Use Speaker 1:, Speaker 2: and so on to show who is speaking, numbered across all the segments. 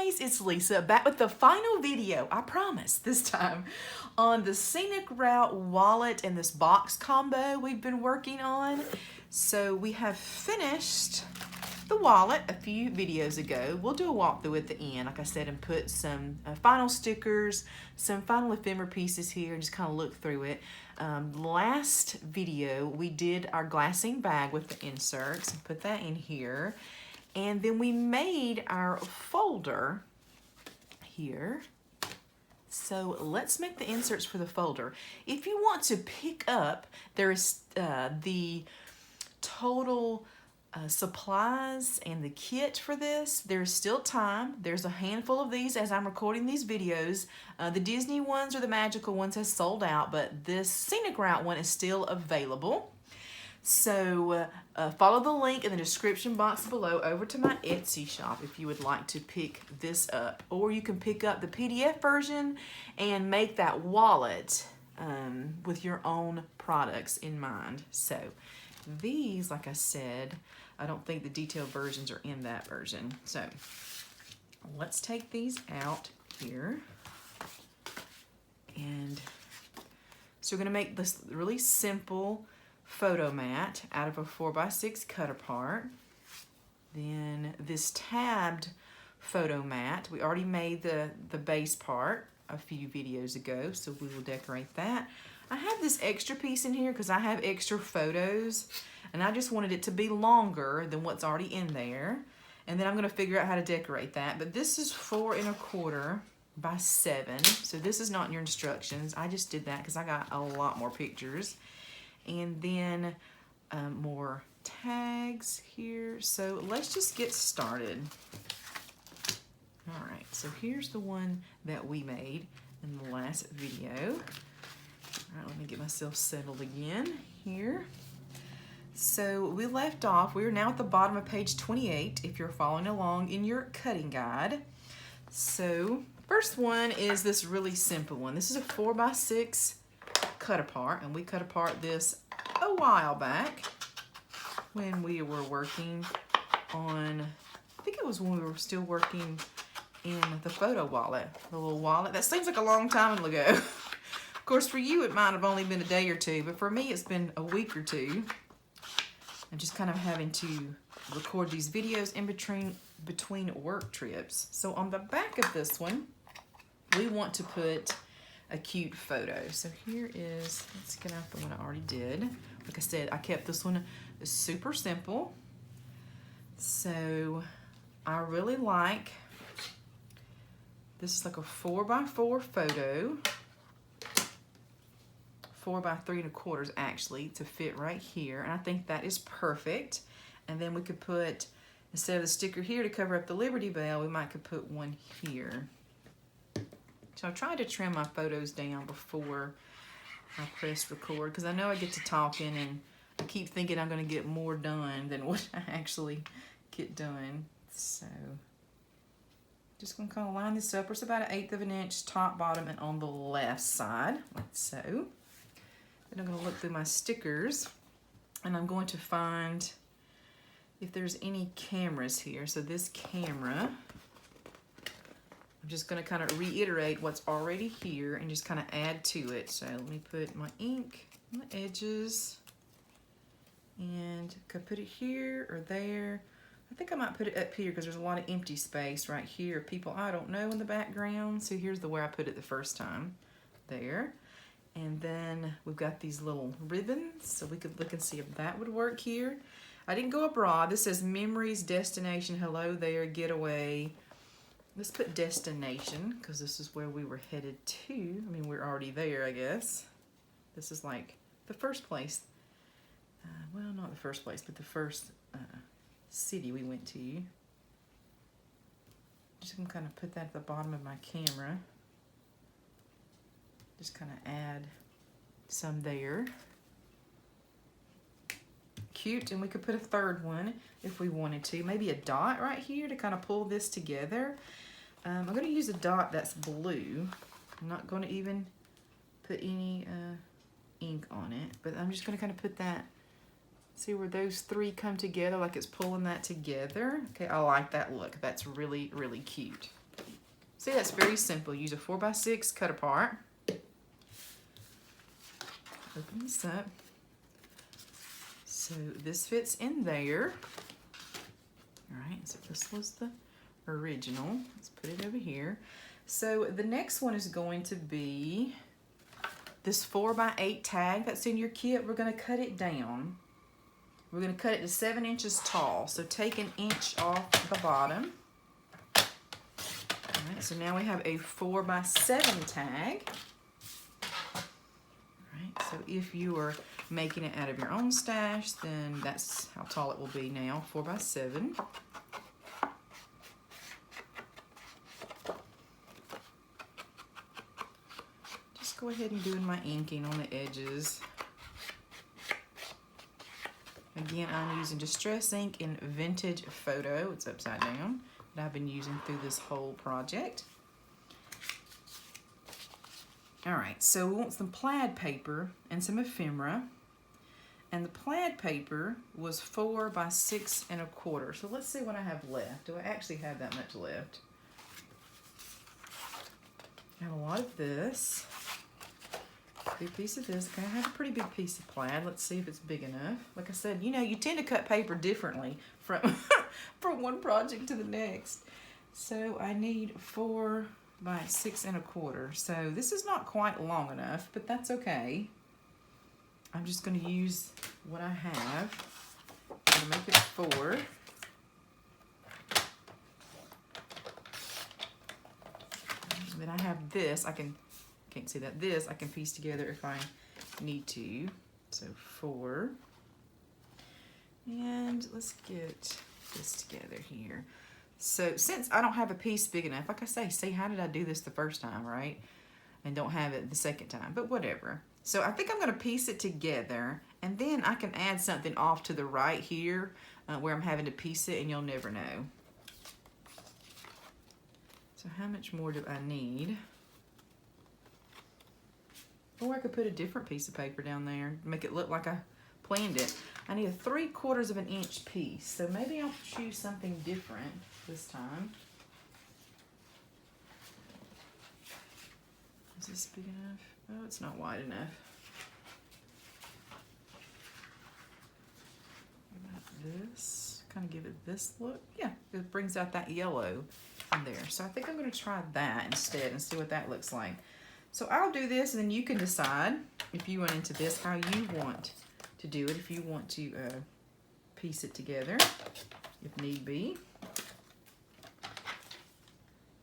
Speaker 1: guys, it's Lisa back with the final video, I promise, this time on the Scenic Route wallet and this box combo we've been working on. So we have finished the wallet a few videos ago. We'll do a walkthrough at the end, like I said, and put some final stickers, some final ephemera pieces here, and just kind of look through it. Last video, we did our glassine bag with the inserts and put that in here. And then we made our folder here. So let's make the inserts for the folder. If you want to pick up, there is the total supplies and the kit for this. There's still time. There's a handful of these as I'm recording these videos. The Disney ones or the magical ones has sold out, but this Scenic Route one is still available. So follow the link in the description box below over to my Etsy shop if you would like to pick this up. Or you can pick up the PDF version and make that wallet with your own products in mind. So these, like I said, I don't think the detailed versions are in that version. So let's take these out here. And so we're gonna make this really simple photo mat out of a 4x6 cut apart. Then this tabbed photo mat, we already made the base part a few videos ago, so we will decorate that. I have this extra piece in here because I have extra photos and I just wanted it to be longer than what's already in there. And then I'm gonna figure out how to decorate that. But this is 4 1/4 by 7. So this is not in your instructions. I just did that because I got a lot more pictures. And then more tags here. So let's just get started. All right, so here's the one that we made in the last video. All right, let me get myself settled again here. So we left off, we are now at the bottom of page 28 if you're following along in your cutting guide. So first one is this really simple one. This is a 4x6 cut apart, and we cut apart this a while back when we were working on, I think it was when we were still working in the photo wallet, the little wallet. That seems like a long time ago. Of course, for you, it might have only been a day or two, but for me, it's been a week or two. I'm just kind of having to record these videos in between work trips. So on the back of this one, we want to put a cute photo. So here is, let's get out the one I already did. Like I said, I kept this one super simple. So I really like, this is like a 4x4 photo. 4x3 1/4 actually to fit right here. And I think that is perfect. And then we could put, instead of the sticker here to cover up the Liberty Bell, we might could put one here. So I tried to trim my photos down before I press record because I know I get to talking and I keep thinking I'm going to get more done than what I actually get done. So just going to kind of line this up. It's about 1/8 of an inch top, bottom, and on the left side, like so. Then I'm going to look through my stickers and I'm going to find if there's any cameras here. So this camera, I'm just going to kind of reiterate what's already here and just kind of add to it. So let me put my ink on the edges and could put it here or there. I think I might put it up here because there's a lot of empty space right here. People I don't know in the background. So here's the where I put it the first time. There. And then we've got these little ribbons. So we could look and see if that would work here. I didn't go abroad. This says memories, destination, hello there, getaway. Let's put destination because this is where we were headed to. I mean, we're already there, I guess. This is like the first place. Well, not the first place, but the first city we went to. Just gonna kind of put that at the bottom of my camera. Just kind of add some there. Cute, and we could put a third one if we wanted to. Maybe a dot right here to kind of pull this together. I'm going to use a dot that's blue. I'm not going to even put any ink on it, but I'm just going to kind of put that, see where those three come together, like it's pulling that together. Okay, I like that look. That's really, really cute. See, that's very simple. Use a 4x6 cut apart. Open this up. So this fits in there. All right, so this was the original. Let's put it over here. So the next one is going to be this 4x8 tag that's in your kit. We're going to cut it down. We're going to cut it to 7 inches tall. So take an inch off the bottom. All right, so now we have a 4x7 tag. All right, so if you are making it out of your own stash, then that's how tall it will be now, 4x7. Just go ahead and do my inking on the edges. Again, I'm using Distress ink in Vintage Photo. It's upside down that I've been using through this whole project. All right, so we want some plaid paper and some ephemera. And the plaid paper was 4x6 1/4. So let's see what I have left. Do I actually have that much left? I have a lot of this. Big piece of this. Okay, I have a pretty big piece of plaid. Let's see if it's big enough. Like I said, you know, you tend to cut paper differently from one project to the next. So I need 4x6 1/4. So this is not quite long enough, but that's okay. I'm just going to use what I have. I'm going to make it 4. And then I have this. Can't see that. This I can piece together if I need to. So 4. And let's get this together here. So since I don't have a piece big enough, like I say, see, how did I do this the first time, right? And don't have it the second time, but whatever. So I think I'm going to piece it together, and then I can add something off to the right here where I'm having to piece it, and you'll never know. So how much more do I need? Or I could put a different piece of paper down there, make it look like I planned it. I need a 3/4 inch piece, so maybe I'll choose something different this time. Is this big enough? Oh, it's not wide enough. What about this? Kind of give it this look. Yeah, it brings out that yellow in there. So I think I'm going to try that instead and see what that looks like. So I'll do this, and then you can decide if you went into this, how you want to do it, if you want to piece it together, if need be.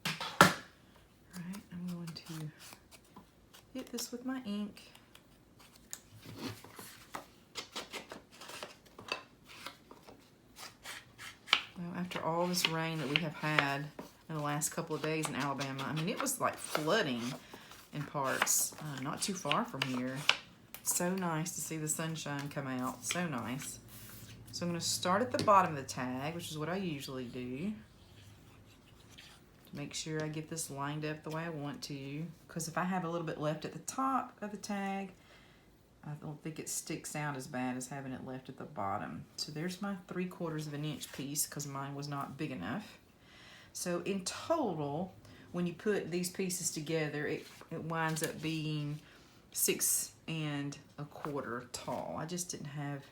Speaker 1: All right, I'm going to hit this with my ink. Well, after all this rain that we have had in the last couple of days in Alabama, I mean, it was like flooding in parts, not too far from here. So nice to see the sunshine come out, so nice. So I'm going to start at the bottom of the tag, which is what I usually do, to make sure I get this lined up the way I want to, because if I have a little bit left at the top of the tag, I don't think it sticks out as bad as having it left at the bottom. So there's my 3/4 inch piece, because mine was not big enough. So in total, when you put these pieces together, it winds up being 6 1/4 tall. I just didn't have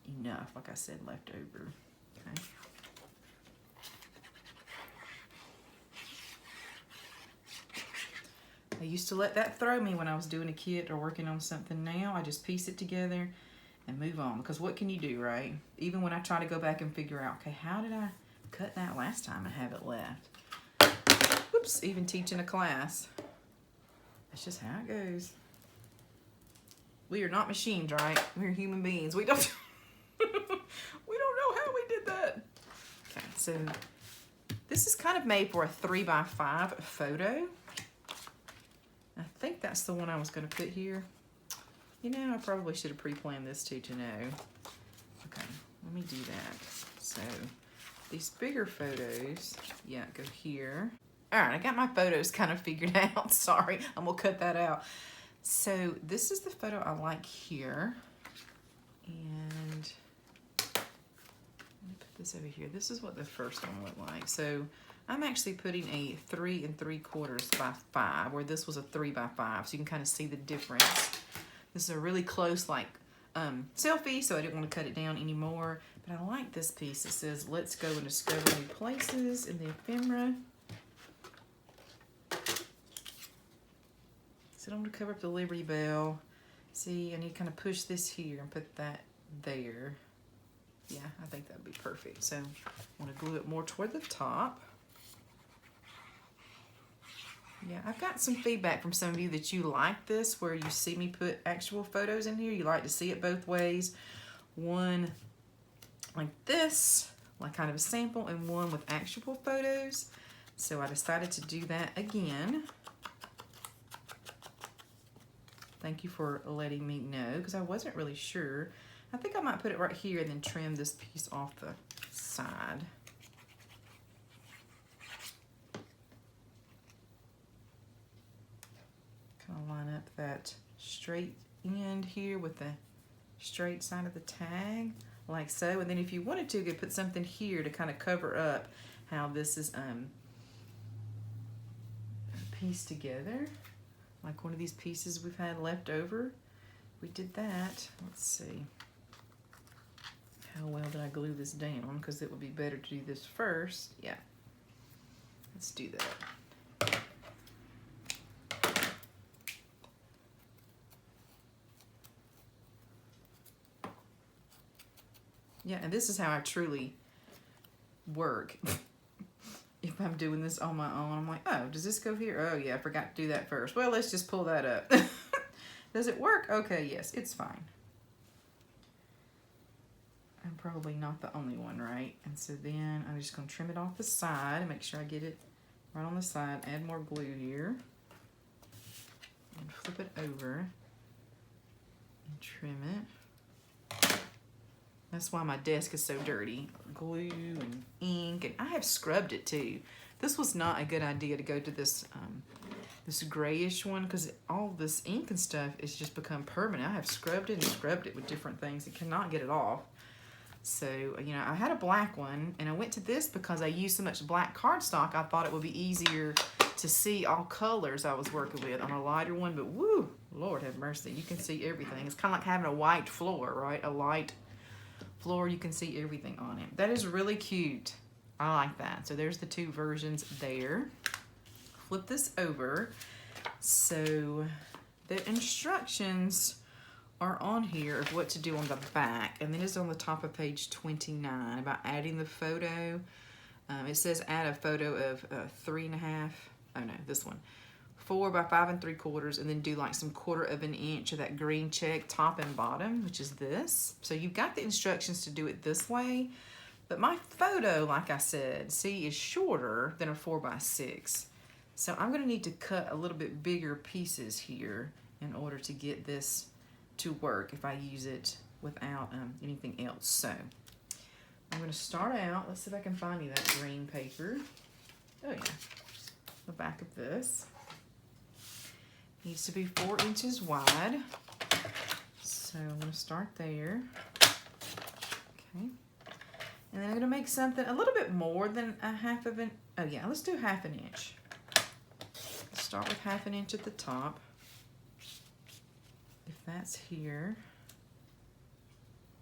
Speaker 1: enough, like I said, left over. Okay. I used to let that throw me when I was doing a kit or working on something. Now I just piece it together and move on, because what can you do, right? Even when I try to go back and figure out, okay, how did I cut that last time and have it left? Whoops, even teaching a class. That's just how it goes. We are not machines, right? We're human beings. We don't we don't know how we did that. Okay, so this is kind of made for a 3x5 photo. I think that's the one I was going to put here. You know, I probably should have pre-planned this too to know. Okay, let me do that. So these bigger photos, yeah, go here. All right, I got my photos kind of figured out. Sorry, I'm gonna cut that out. So this is the photo I like here. And let me put this over here. This is what the first one looked like. So I'm actually putting a 3 3/4 by 5, where this was a 3 by 5, so you can kind of see the difference. This is a really close, like, selfie, so I didn't want to cut it down anymore. But I like this piece. It says, "Let's go and discover new places in the ephemera." So I'm going to cover up the Liberty Bell. See, I need to kind of push this here and put that there. Yeah, I think that would be perfect. So I want to glue it more toward the top. Yeah, I've got some feedback from some of you that you like this, where you see me put actual photos in here. You like to see it both ways. One like this, like kind of a sample, and one with actual photos. So I decided to do that again. Thank you for letting me know, because I wasn't really sure. I think I might put it right here and then trim this piece off the side. Kind of line up that straight end here with the straight side of the tag, like so. And then if you wanted to, you could put something here to kind of cover up how this is pieced together. Like one of these pieces we've had left over. We did that. Let's see. How well did I glue this down? Because it would be better to do this first. Yeah. Let's do that. Yeah, and this is how I truly work. If I'm doing this on my own, I'm like, oh, does this go here? Oh, yeah, I forgot to do that first. Well, let's just pull that up. Does it work? Okay, yes, it's fine. I'm probably not the only one, right? And so then I'm just going to trim it off the side and make sure I get it right on the side. Add more glue here. And flip it over and trim it. That's why my desk is so dirty. Glue and ink, and I have scrubbed it too. This was not a good idea to go to this this grayish one, because all this ink and stuff is just become permanent. I have scrubbed it and scrubbed it with different things. It cannot get it off. So, you know, I had a black one, and I went to this because I used so much black cardstock. I thought it would be easier to see all colors I was working with on a lighter one, but woo, Lord have mercy, you can see everything. It's kind of like having a white floor, right? A light floor, you can see everything on it. That is really cute. I like that. So there's the two versions there. Flip this over. So the instructions are on here of what to do on the back, and then it's on the top of page 29 about adding the photo. It says add a photo of 3.5, oh no, this one, 4 by 5 3/4, and then do like some 1/4 of an inch of that green check top and bottom, which is this. So you've got the instructions to do it this way, but my photo, like I said, see, is shorter than a 4 by 6. So I'm gonna need to cut a little bit bigger pieces here in order to get this to work if I use it without anything else. So I'm gonna start out, let's see if I can find you that green paper. Oh yeah, the back of this. Needs to be 4 inches wide. So I'm gonna start there. Okay. And then I'm gonna make something a little bit more than a 1/2 inch. Oh yeah, let's do 1/2 inch. Start with 1/2 inch at the top. If that's here,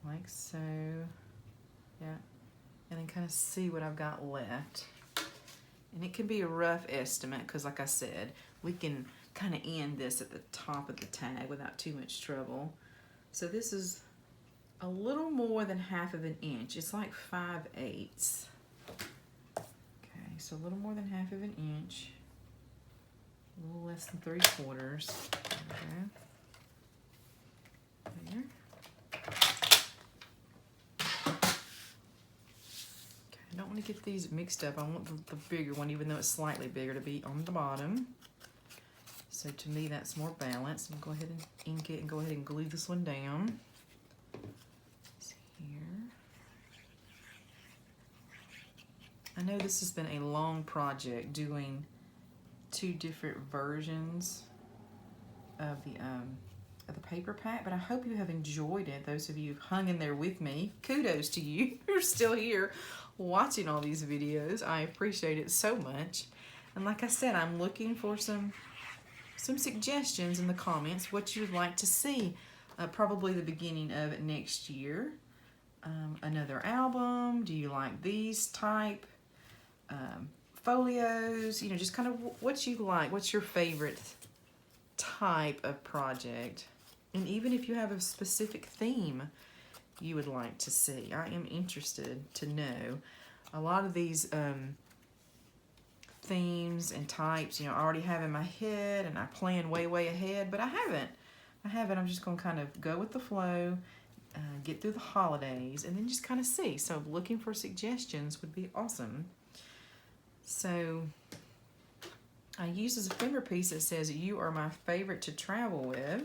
Speaker 1: like so, yeah, and then kind of see what I've got left. And it can be a rough estimate, because like I said, we can kind of end this at the top of the tag without too much trouble. So this is a little more than 1/2 inch. It's like 5/8. Okay, so a little more than 1/2 inch. A little less than 3/4. Okay. There. Okay, I don't want to get these mixed up. I want the bigger one, even though it's slightly bigger, to be on the bottom. So to me, that's more balanced. I'm going to go ahead and ink it and go ahead and glue this one down. It's here. I know this has been a long project, doing 2 different versions of the paper pack, but I hope you have enjoyed it. Those of you who've hung in there with me, kudos to you. You're still here watching all these videos. I appreciate it so much. And like I said, I'm looking for some suggestions in the comments what you would like to see. Probably the beginning of next year. Another album. Do you like these type folios? You know, just kind of what you like. What's your favorite type of project? And even if you have a specific theme you would like to see, I am interested to know. A lot of these themes and types, you know, I already have in my head and I plan way ahead, but I haven't. I'm just going to kind of go with the flow, get through the holidays, and then just kind of see. So looking for suggestions would be awesome. So I use as a finger piece that says, "You are my favorite to travel with."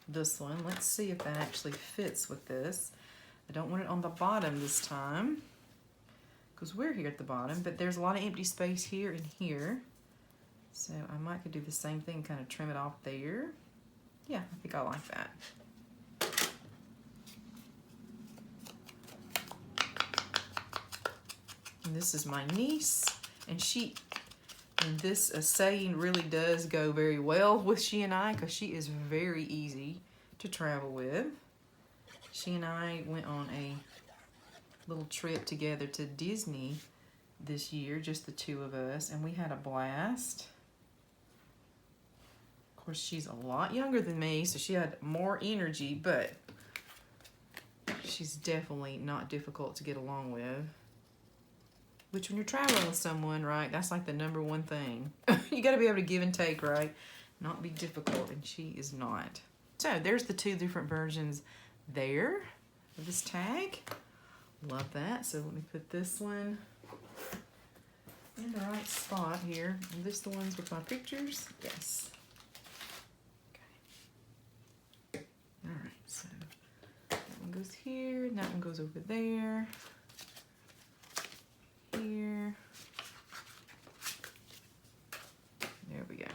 Speaker 1: This one. Let's see if that actually fits with this. I don't want it on the bottom this time because we're here at the bottom, but there's a lot of empty space here and here. So I might could do the same thing, kind of trim it off there. Yeah, I think I like that. And this is my niece, and this saying really does go very well with she and I, because she is very easy to travel with. She and I went on a little trip together to Disney this year, just the two of us, and we had a blast. Of course, she's a lot younger than me, so she had more energy, but she's definitely not difficult to get along with. Which, when you're traveling with someone, right, that's like the #1 thing. You got to be able to give and take, right? Not be difficult, and she is not. So there's the two different versions there of this tag. Love that. So let me put this one in the right spot here. And this the ones with my pictures? Yes. Okay. All right, so that one goes here, and that one goes over there. Here. There we go.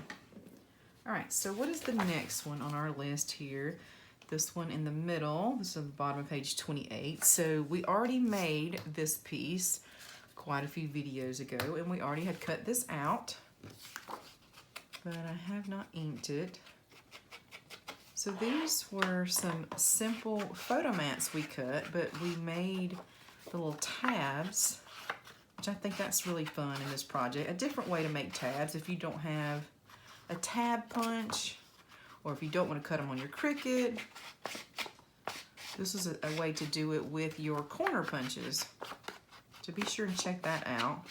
Speaker 1: All right, so what is the next one on our list here? This one in the middle. This is at the bottom of page 28. So we already made this piece quite a few videos ago, and we already had cut this out, but I have not inked it. So these were some simple photo mats we cut, but we made the little tabs, which I think that's really fun in this project. A different way to make tabs if you don't have a tab punch, or if you don't want to cut them on your Cricut. This is a way to do it with your corner punches. So be sure and check that out,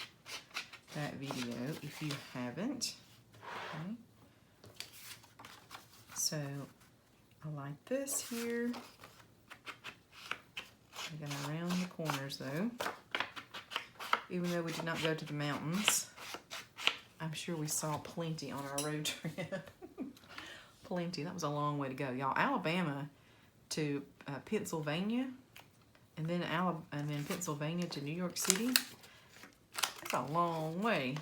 Speaker 1: that video, if you haven't. Okay. So I like this here. I'm gonna round the corners though. Even though we did not go to the mountains, I'm sure we saw plenty on our road trip. Plenty. That was a long way to go, y'all. Alabama to Pennsylvania, and then Pennsylvania to New York City. That's a long way.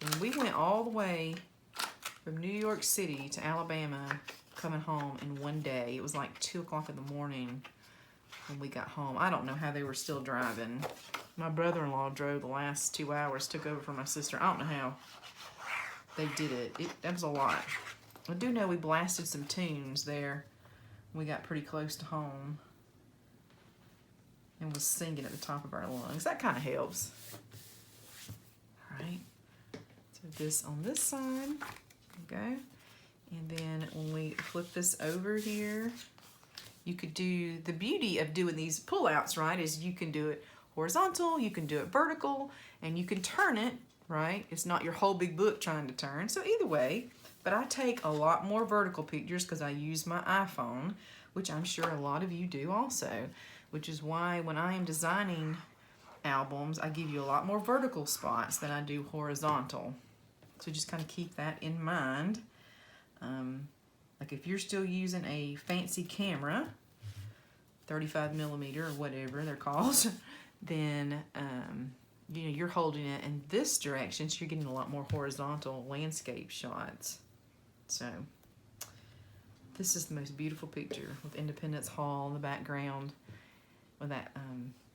Speaker 1: And we went all the way from New York City to Alabama, coming home in one day. It was like 2 o'clock in the morning when we got home. I don't know how they were still driving. My brother-in-law drove the last 2 hours, took over for my sister. I don't know how they did it. That was a lot. I do know we blasted some tunes there. We got pretty close to home and was singing at the top of our lungs. That kind of helps. All right. So this on this side. There we go. And then when we flip this over here, you could do, the beauty of doing these pull-outs, right, is you can do it horizontal, you can do it vertical, and you can turn it, right? It's not your whole big book trying to turn. So either way, but I take a lot more vertical pictures because I use my iPhone, which I'm sure a lot of you do also, which is why when I am designing albums, I give you a lot more vertical spots than I do horizontal. So just kind of keep that in mind. Like if you're still using a fancy camera, 35mm or whatever they're called, then you know, you're holding it in this direction, so you're getting a lot more horizontal landscape shots. So this is the most beautiful picture with Independence Hall in the background, with that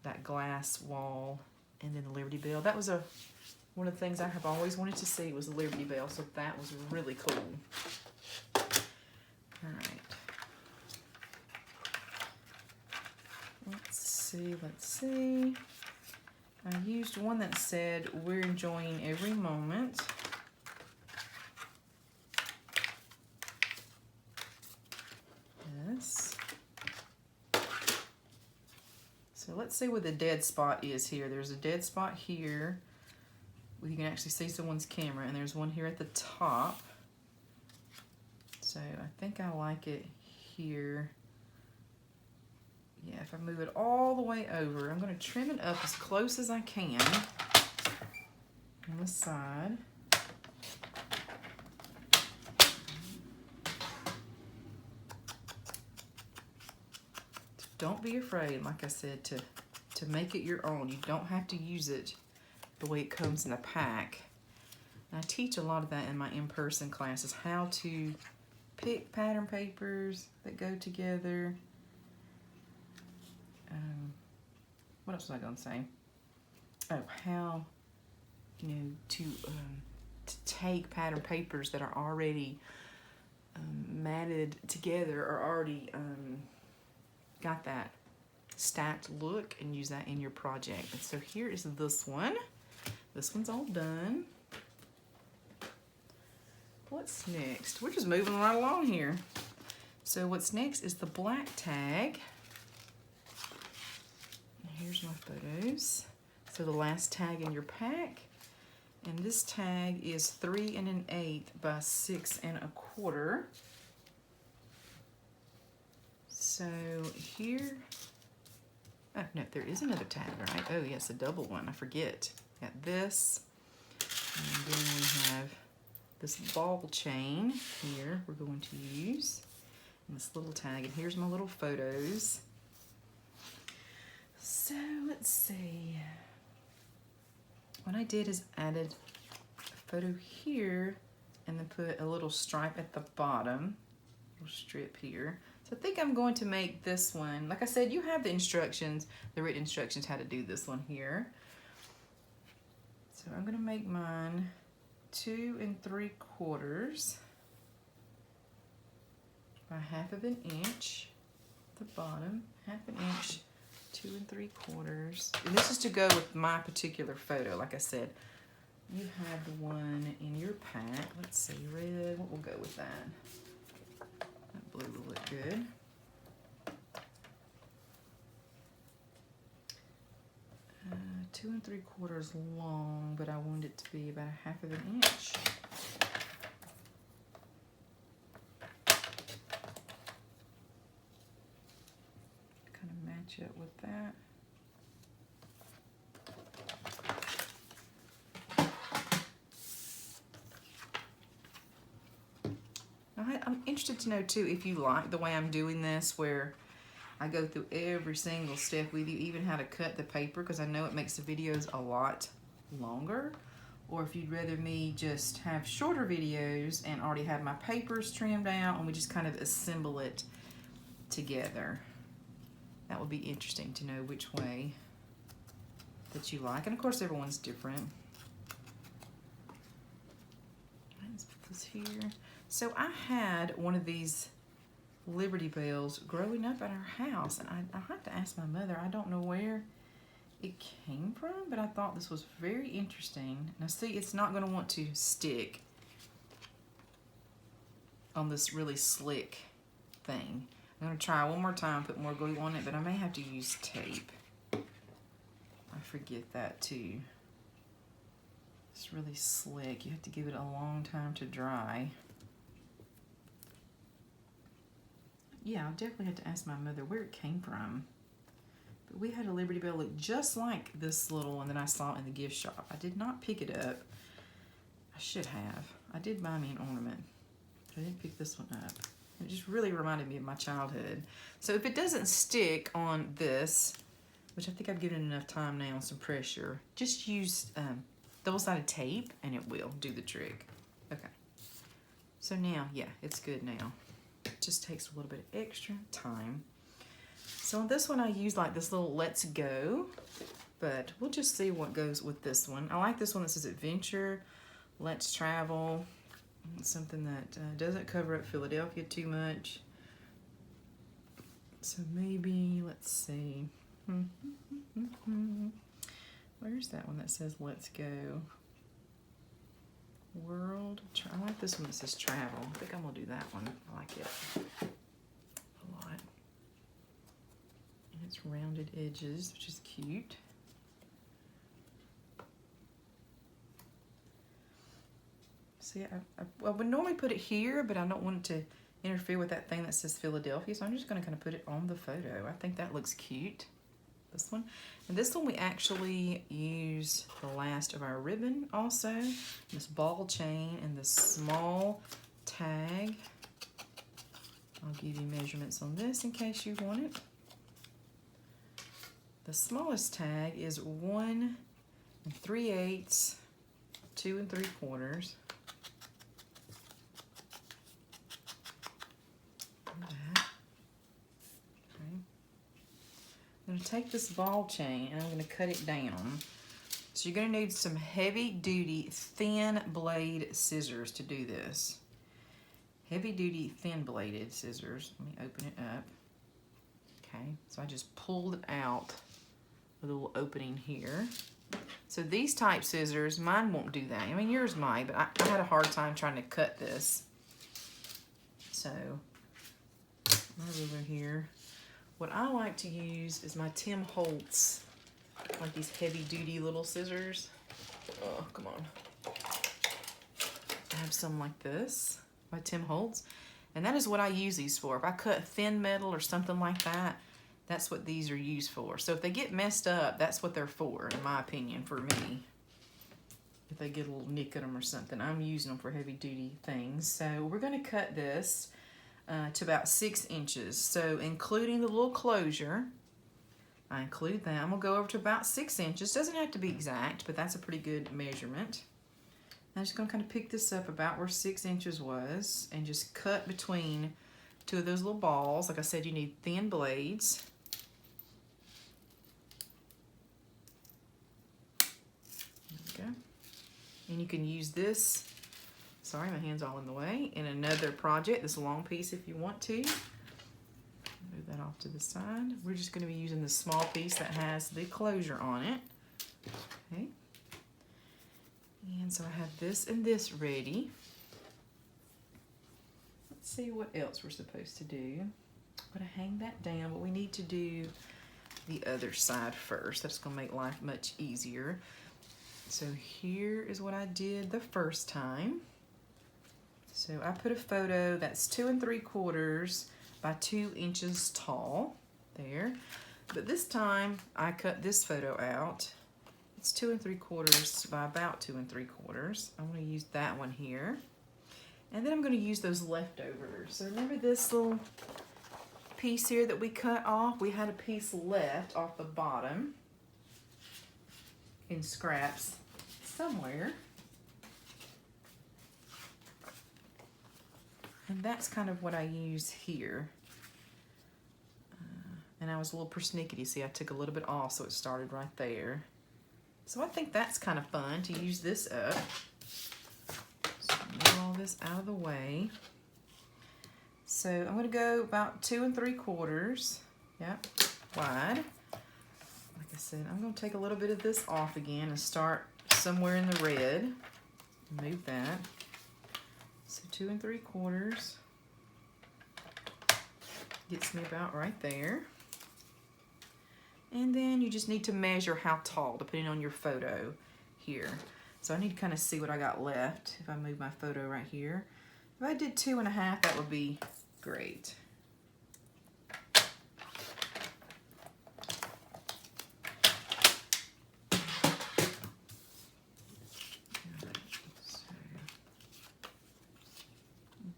Speaker 1: that glass wall And then the Liberty Bell. That was one of the things I have always wanted to see was the Liberty Bell, so that was really cool. All right. Let's see. I used one that said, "We're enjoying every moment." Yes. So let's see where the dead spot is here. There's a dead spot here. You can actually see someone's camera, and there's one here at the top. So I think I like it here. Yeah, if I move it all the way over, I'm going to trim it up as close as I can on the side. Don't be afraid, like I said, to make it your own. You don't have to use it the way it comes in the pack. And I teach a lot of that in my in-person classes, how to pick pattern papers that go together. What else was I going to say? Oh, how, to take pattern papers that are already matted together or already got that stacked look and use that in your project. And so here is this one. This one's all done. What's next? We're just moving right along here. So what's next is the black tag. Here's my photos. So the last tag in your pack, and this tag is 3 1/8 by 6 1/4. So here, oh no, there is another tag, right? Oh yes, a double one, I forget. Got this, and then we have this ball chain here we're going to use, and this little tag, and here's my little photos. So let's see. What I did is added a photo here and then put a little stripe at the bottom, little strip here. So I think I'm going to make this one, like I said, you have the instructions, the written instructions how to do this one here. So I'm going to make mine 2 3/4 by 1/2 inch at the bottom, 1/2 inch. 2 3/4. And this is to go with my particular photo. Like I said, you have the one in your pack. Let's see, red. What will go with that? That blue will look good. Uh, 2 3/4 long, but I want it to be about 1/2 inch. Match it with that. I'm interested to know too if you like the way I'm doing this, where I go through every single step with you, even how to cut the paper, because I know it makes the videos a lot longer, or if you'd rather me just have shorter videos and already have my papers trimmed out and we just kind of assemble it together. That would be interesting to know which way that you like. And of course, everyone's different. Let's put this here. So I had one of these Liberty Bells growing up at our house. And I have to ask my mother. I don't know where it came from, but I thought this was very interesting. Now see, it's not going to want to stick on this really slick thing. I'm going to try one more time, put more glue on it, but I may have to use tape. I forget that too. It's really slick. You have to give it a long time to dry. Yeah, I'll definitely have to ask my mother where it came from. But we had a Liberty Bell look just like this little one that I saw in the gift shop. I did not pick it up. I should have. I did buy me an ornament. I didn't pick this one up. It just really reminded me of my childhood. So if it doesn't stick on this, which I think I've given it enough time now and some pressure, just use double-sided tape and it will do the trick. Okay. So now, yeah, it's good now. It just takes a little bit of extra time. So on this one I use like this little Let's Go but we'll just see what goes with this one. I like this one that says Adventure, Let's Travel. It's something that doesn't cover up Philadelphia too much. So maybe, let's see. Where's that one that says Let's Go? World. I like this one that says Travel. I think I'm going to do that one. I like it a lot. And it's rounded edges, which is cute. See, I would normally put it here, but I don't want it to interfere with that thing that says Philadelphia, so I'm just going to kind of put it on the photo. I think that looks cute. This one. And this one we actually use the last of our ribbon also. This ball chain and this small tag. I'll give you measurements on this in case you want it. The smallest tag is 1 3/8, 2 3/4. I'm going to take this ball chain and I'm going to cut it down. So you're going to need some heavy duty thin blade scissors to do this. Heavy duty thin bladed scissors. Let me open it up. Okay, so I just pulled it out a little opening here. So these type scissors, mine won't do that. I mean, yours might, but I had a hard time trying to cut this. So my ruler here. What I like to use is my Tim Holtz, like these heavy duty little scissors. Oh, come on. I have some like this by Tim Holtz. And that is what I use these for. If I cut thin metal or something like that, that's what these are used for. So if they get messed up, that's what they're for, in my opinion, for me. If they get a little nick at them or something, I'm using them for heavy duty things. So we're gonna cut this to about 6 inches. So including the little closure, I include that. I'm gonna go over to about 6 inches. Doesn't have to be exact, but that's a pretty good measurement. I'm just gonna kind of pick this up about where 6 inches was and just cut between 2 of those little balls. Like I said, you need thin blades. There we go. And you can use this, sorry, my hand's all in the way, in another project, this long piece if you want to. Move that off to the side. We're just going to be using the small piece that has the closure on it. Okay. And so I have this and this ready. Let's see what else we're supposed to do. I'm going to hang that down, but we need to do the other side first. That's going to make life much easier. So here is what I did the first time. So I put a photo that's 2 3/4 by 2 inches tall there. But this time I cut this photo out. It's 2 3/4 by about 2 3/4. I'm going to use that one here. And then I'm going to use those leftovers. So remember this little piece here that we cut off? We had a piece left off the bottom in scraps somewhere. And that's kind of what I use here. And I was a little persnickety. See, I took a little bit off, so it started right there. So I think that's kind of fun to use this up. So move all this out of the way. So I'm going to go about 2 3/4. Yep, wide. Like I said, I'm going to take a little bit of this off again and start somewhere in the red. Move that. So 2 3/4 gets me about right there. And then you just need to measure how tall, depending on your photo here. So I need to kind of see what I got left. If I move my photo right here. If I did 2 1/2, that would be great.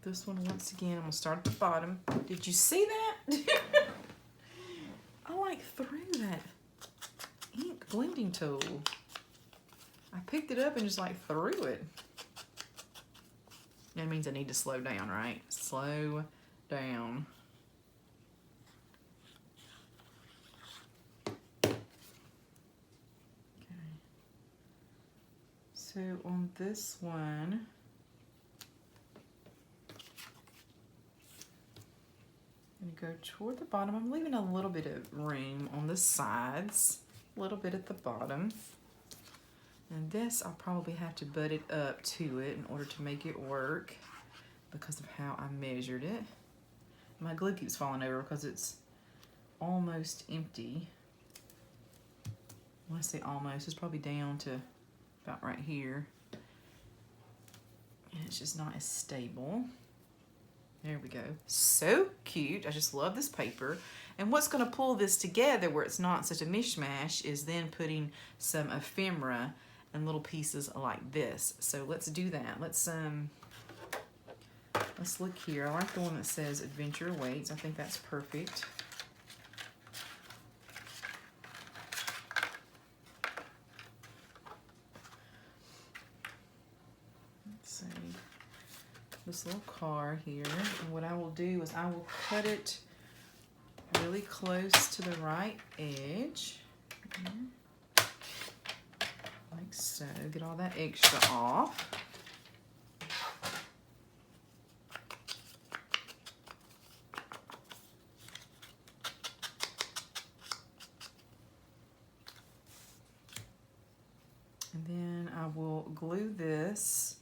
Speaker 1: This one once again, I'm gonna start at the bottom. Did you see that? I like threw that ink blending tool. I picked it up and just like threw it. That means I need to slow down, right? Slow down. So on this one, I'm going to go toward the bottom. I'm leaving a little bit of room on the sides, a little bit at the bottom. And this, I'll probably have to butt it up to it in order to make it work because of how I measured it. My glue keeps falling over because it's almost empty. When I say almost, it's probably down to about right here. And it's just not as stable. There we go. So cute. I just love this paper. And what's going to pull this together where it's not such a mishmash is then putting some ephemera and little pieces like this. So let's do that. Let's look here. I like the one that says Adventure Awaits. I think that's perfect. Let's see. This little car here. And what I will do is I will cut it really close to the right edge. Like so. Get all that extra off. And then I will glue this.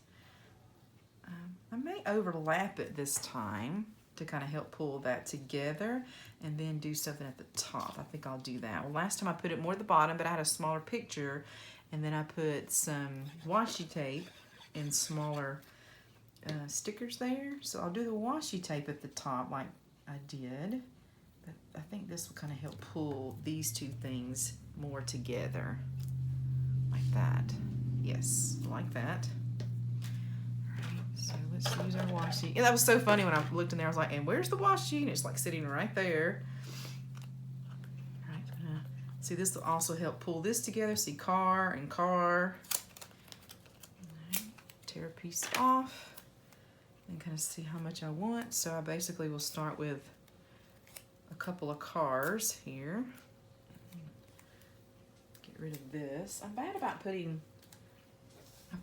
Speaker 1: I may overlap it this time to kind of help pull that together and then do something at the top. I think I'll do that. Well, last time I put it more at the bottom, but I had a smaller picture, and then I put some washi tape and smaller stickers there. So I'll do the washi tape at the top like I did, but I think this will kind of help pull these two things more together. Like that. Yes, like that. Alright, so let's use our washi. Yeah, that was so funny when I looked in there. I was like, and where's the washi? And it's like sitting right there. Alright, see, this will also help pull this together. See, car and car. Alright, tear a piece off and kind of see how much I want. So I basically will start with a couple of cars here. Rid of this. I'm bad about putting,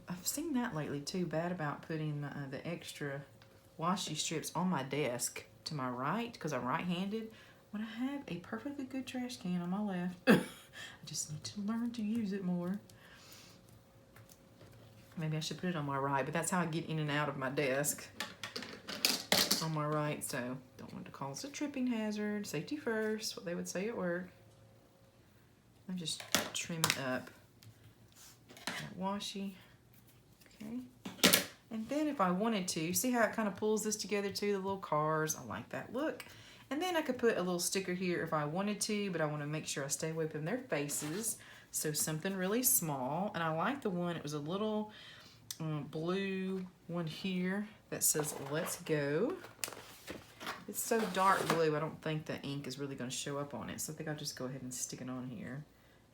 Speaker 1: I've seen that lately too, bad about putting the extra washi strips on my desk to my right because I'm right-handed when I have a perfectly good trash can on my left. I just need to learn to use it more. Maybe I should put it on my right, but that's how I get in and out of my desk, on my right, so don't want to cause a tripping hazard. Safety first, what they would say at work. I'll just trim it up. That washi. Okay. And then if I wanted to, see how it kind of pulls this together too, the little cars. I like that look. And then I could put a little sticker here if I wanted to, but I want to make sure I stay away from their faces. So something really small. And I like the one, it was a little blue one here that says, "Let's go." It's so dark blue, I don't think the ink is really going to show up on it. So I think I'll just go ahead and stick it on here.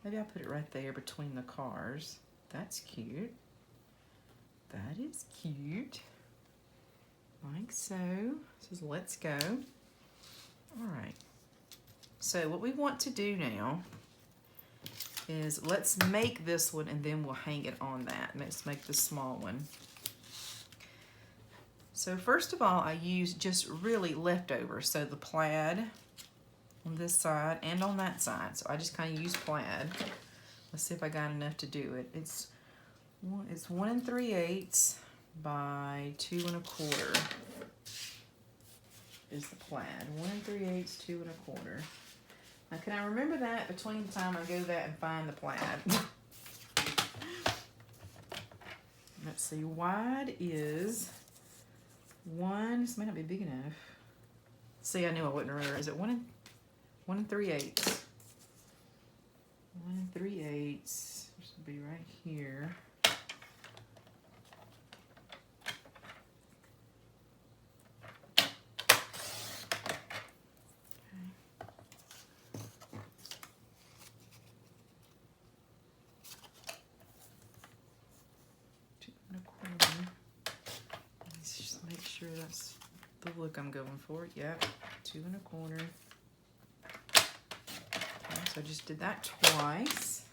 Speaker 1: Maybe I'll put it right there between the cars. That's cute. That is cute. Like so. It says, "Let's go." All right. So what we want to do now is let's make this one and then we'll hang it on that. Let's make the small one. So first of all, I use just really leftovers. So the plaid on this side and on that side. So I just kind of use plaid. Let's see if I got enough to do it. It's 1 3/8 by 2 1/4 is the plaid. 1 3/8, 2 1/4. Now can I remember that between the time I go that and find the plaid? Let's see, wide is 1, this may not be big enough. See, I knew I wouldn't remember. Is it 1 3/8? 1 3/8. This will be right here. That's the look I'm going for. Yep, 2 1/4. Okay, so I just did that twice.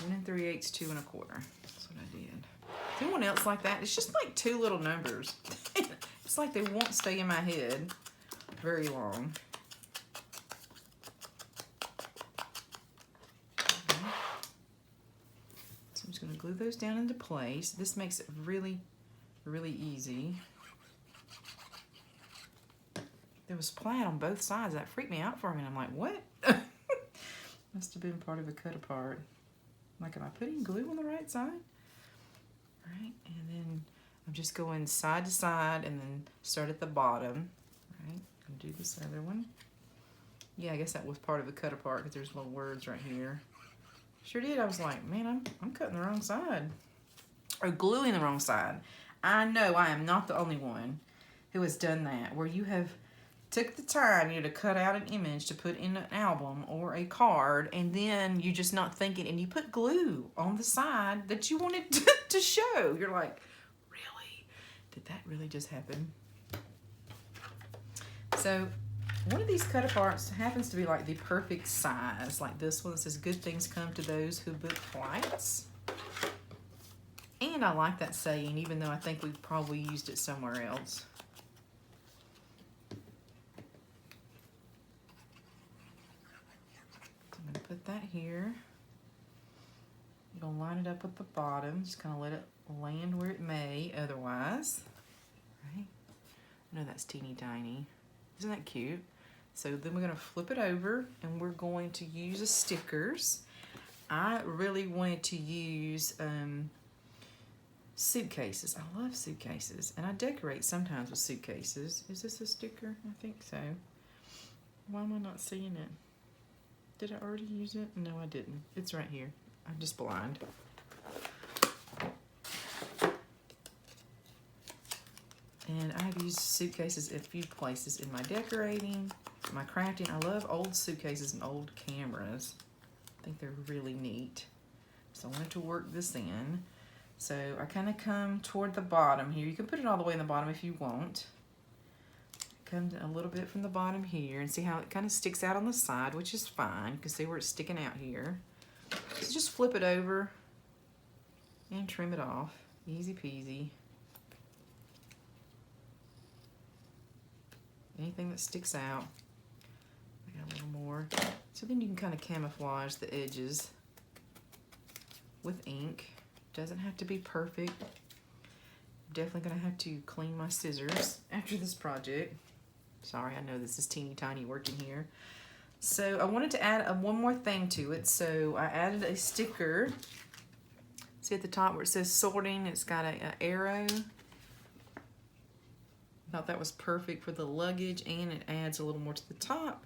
Speaker 1: 1 3/8, 2 1/4. That's what I Is anyone else like that? It's just like two little numbers. It's like they won't stay in my head very long. Okay. So I'm just going to glue those down into place. This makes it really, really easy. There was plaid on both sides. That freaked me out for a minute. I'm like, what? Must have been part of a cut apart. Like, am I putting glue on the right side? All right, and then I'm just going side to side and then start at the bottom. All right, and do this other one. Yeah, I guess that was part of the cut apart because there's little words right here. Sure did. I was like, man, I'm cutting the wrong side. Or gluing the wrong side. I know I am not the only one who has done that, where you have took the time, you know, to cut out an image to put in an album or a card, and then you're just not thinking, and you put glue on the side that you wanted to show. You're like, really? Did that really just happen? So one of these cut aparts happens to be like the perfect size, like this one that says, good things come to those who book flights. And I like that saying, even though I think we've probably used it somewhere else. I'm going to put that here. I'm going to line it up with the bottom. Just kind of let it land where it may otherwise. Right? I know that's teeny tiny. Isn't that cute? So then we're going to flip it over and we're going to use the stickers. I really wanted to use suitcases. I love suitcases, and I decorate sometimes with suitcases. Is this a sticker? I think so. Why am I not seeing it? Did I already use it? No, I didn't. It's right here. I'm just blind. And I've used suitcases in a few places in my decorating, my crafting. I love old suitcases and old cameras. I think they're really neat. So I wanted to work this in. So I kind of come toward the bottom here. You can put it all the way in the bottom if you want. Come a little bit from the bottom here and see how it kind of sticks out on the side, which is fine. You can see where it's sticking out here. So just flip it over and trim it off. Easy peasy. Anything that sticks out. I got a little more. So then you can kind of camouflage the edges with ink. Doesn't have to be perfect. I'm definitely gonna have to clean my scissors after this project. Sorry, I know this is teeny tiny working here. So I wanted to add one more thing to it. So I added a sticker. See at the top where it says sorting, it's got an arrow. Thought that was perfect for the luggage, and it adds a little more to the top.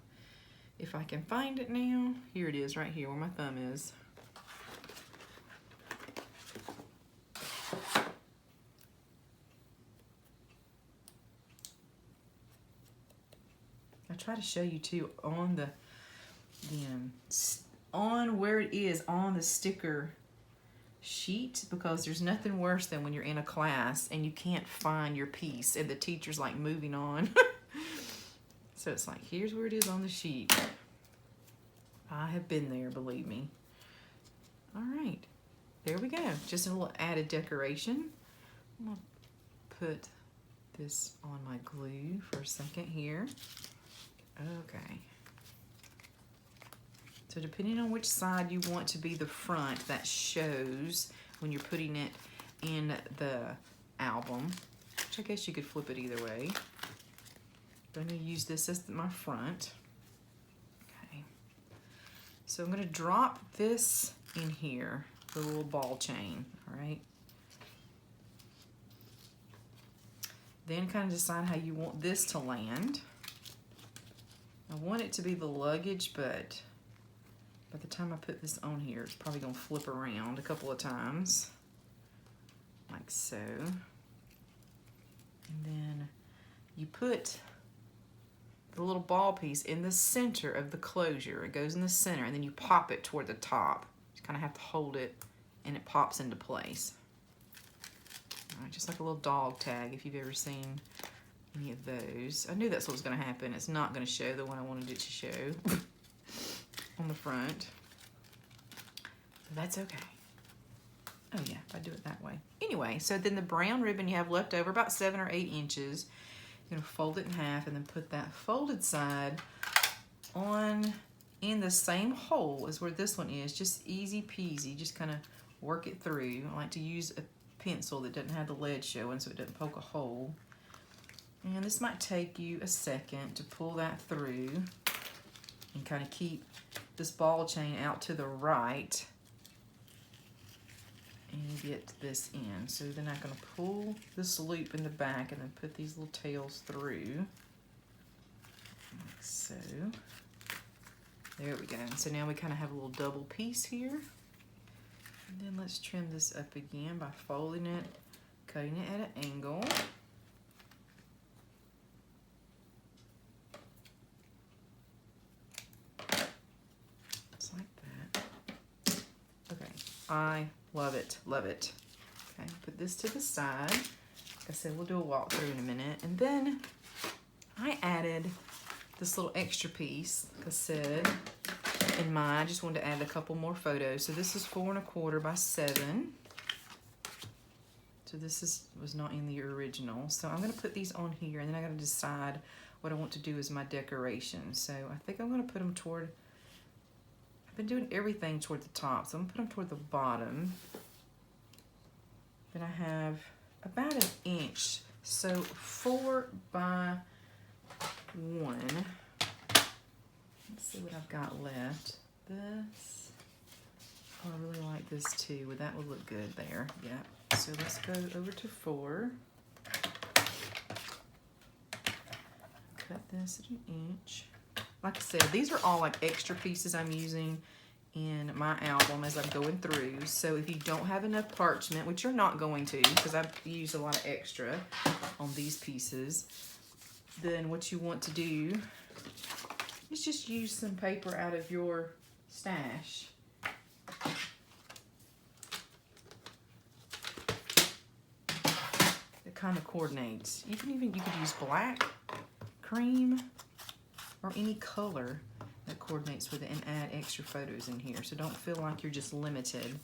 Speaker 1: If I can find it now. Here it is right here where my thumb is. I try to show you too on on where it is on the sticker sheet, because there's nothing worse than when you're in a class and you can't find your piece and the teacher's like moving on. So it's like, here's where it is on the sheet. I have been there, believe me. All right, there we go. Just a little added decoration. I'm gonna put this on my glue for a second here. Okay. So depending on which side you want to be the front, that shows when you're putting it in the album, which I guess you could flip it either way. But I'm going to use this as my front. Okay. So I'm going to drop this in here, the little ball chain, all right? Then kind of decide how you want this to land. I want it to be the luggage, but by the time I put this on here, it's probably going to flip around a couple of times, like so. And then you put the little ball piece in the center of the closure. It goes in the center, and then you pop it toward the top. You kind of have to hold it, and it pops into place. All right, just like a little dog tag, if you've ever seen any of those. I knew that's what was going to happen. It's not going to show the one I wanted it to show on the front. But that's okay. Oh yeah, if I do it that way. Anyway, so then the brown ribbon you have left over, about 7 or 8 inches, you're gonna fold it in half and then put that folded side on in the same hole as where this one is. Just easy peasy, just kind of work it through. I like to use a pencil that doesn't have the lead showing so it doesn't poke a hole. And this might take you a second to pull that through and kind of keep this ball chain out to the right and get this in. So then I'm going to pull this loop in the back and then put these little tails through, like so. There we go. So now we kind of have a little double piece here. And then let's trim this up again by folding it, cutting it at an angle. Just like that. Okay, I love it, love it. Okay, put this to the side. Like I said, we'll do a walkthrough in a minute. And then I added this little extra piece, like I said, in mine. I just wanted to add a couple more photos. So this is 4 1/4 by 7. So this was not in the original. So I'm gonna put these on here and then I gotta decide what I want to do as my decoration. So I think I'm gonna put them toward, I've been doing everything toward the top. So I'm gonna put them toward the bottom. Then I have about 1 inch. So 4 by 1. Let's see what I've got left. This, oh, I really like this too. Well, that would look good there. Yeah. So let's go over to 4. Cut this at 1 inch. Like I said, these are all like extra pieces I'm using in my album as I'm going through. So if you don't have enough parchment, which you're not going to because I've used a lot of extra on these pieces, then what you want to do is just use some paper out of your stash. It kind of coordinates. You could use black, cream, or any color that coordinates with it and add extra photos in here. So don't feel like you're just limited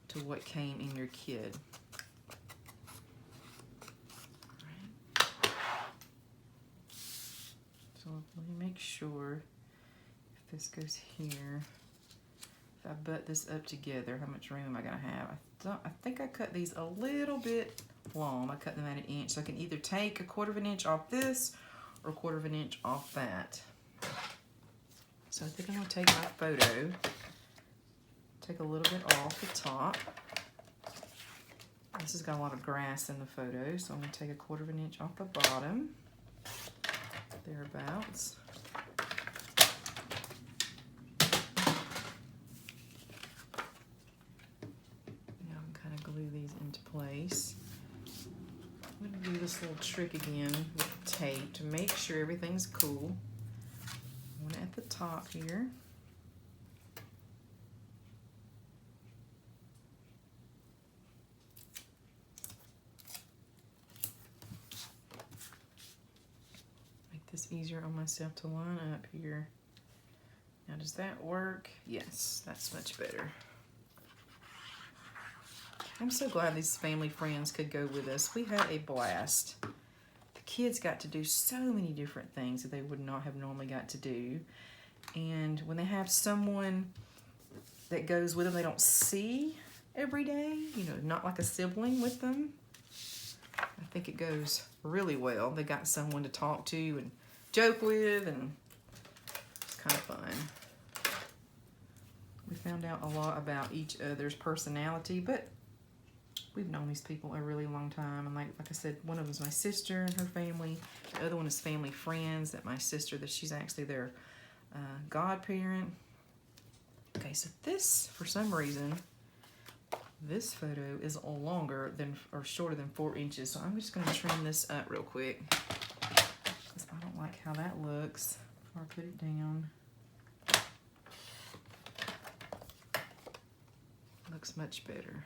Speaker 1: to what came in your kit. So let me make sure if this goes here, if I butt this up together, how much room am I gonna have? I think I cut these a little bit long. I cut them at 1 inch, so I can either take 1/4 inch off this or 1/4 inch off that. So I think I'm gonna take my photo, take a little bit off the top. This has got a lot of grass in the photo, so I'm gonna take 1/4 inch off the bottom, thereabouts. Now I can kind of glue these into place. I'm gonna do this little trick again with tape to make sure everything's cool. One at the top here. Make this easier on myself to line up here. Now does that work? Yes, that's much better. I'm so glad these family friends could go with us. We had a blast. The kids got to do so many different things that they would not have normally got to do. And when they have someone that goes with them they don't see every day, you know, not like a sibling with them, I think it goes really well. They got someone to talk to and joke with, and it's kind of fun. We found out a lot about each other's personality, but we've known these people a really long time. And like I said, one of them is my sister and her family. The other one is family friends that my sister, that she's actually their godparent. Okay, so this, for some reason, this photo is longer than, or shorter than 4 inches. So I'm just gonna trim this up real quick because I don't like how that looks before I put it down. Looks much better.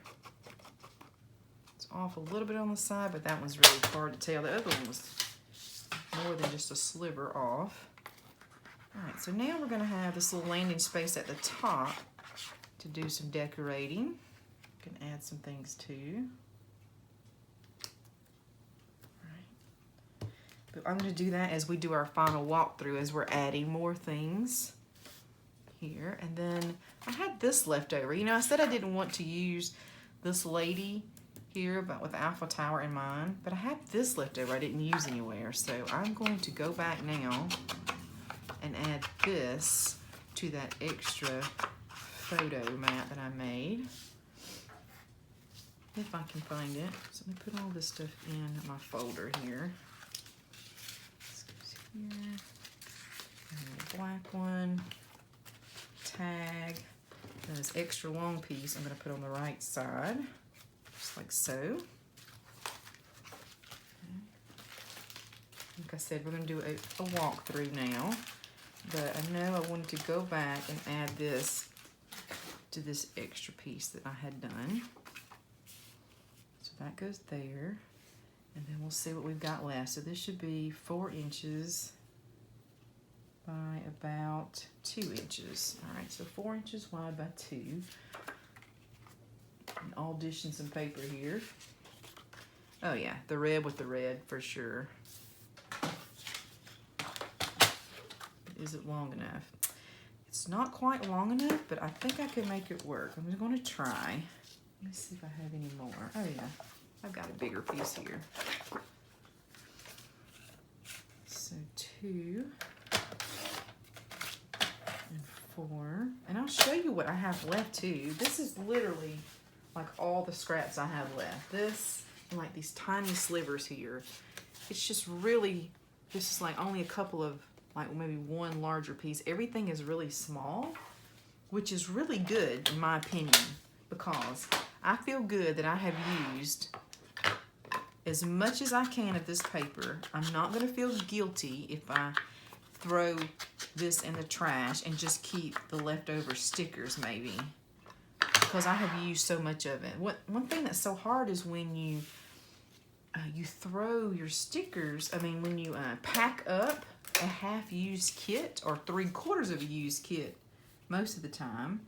Speaker 1: Off a little bit on the side, but that one's really hard to tell. The other one was more than just a sliver off. All right, so now we're gonna have this little landing space at the top to do some decorating. Can add some things too. But I'm going to do that as we do our final walkthrough, as we're adding more things here. And then I had this left over. You know, I said I didn't want to use this lady here, but with Alpha Tower in mind. But I had this left over I didn't use anywhere. So I'm going to go back now and add this to that extra photo mat that I made. If I can find it. So let me put all this stuff in my folder here. Here, and the black one, tag, and this extra long piece I'm going to put on the right side, just like so. Okay. Like I said, we're going to do a walkthrough now, but I know I wanted to go back and add this to this extra piece that I had done. So that goes there. And then we'll see what we've got left. So this should be 4 inches by about 2 inches. All right, so 4 inches wide by 2. And I'll dish in some paper here. Oh yeah, the red with the red for sure. Is it long enough? It's not quite long enough, but I think I can make it work. I'm going to try. Let me see if I have any more. Oh yeah. I've got a bigger piece here. So 2 and 4. And I'll show you what I have left too. This is literally like all the scraps I have left. This and like these tiny slivers here. It's just really, this is like only a couple of, like maybe one larger piece. Everything is really small, which is really good in my opinion, because I feel good that I have used as much as I can of this paper. I'm not going to feel guilty if I throw this in the trash and just keep the leftover stickers maybe, because I have used so much of it. One thing that's so hard is when you throw your stickers, I mean when you pack up a half-used kit or 3/4 of a used kit most of the time,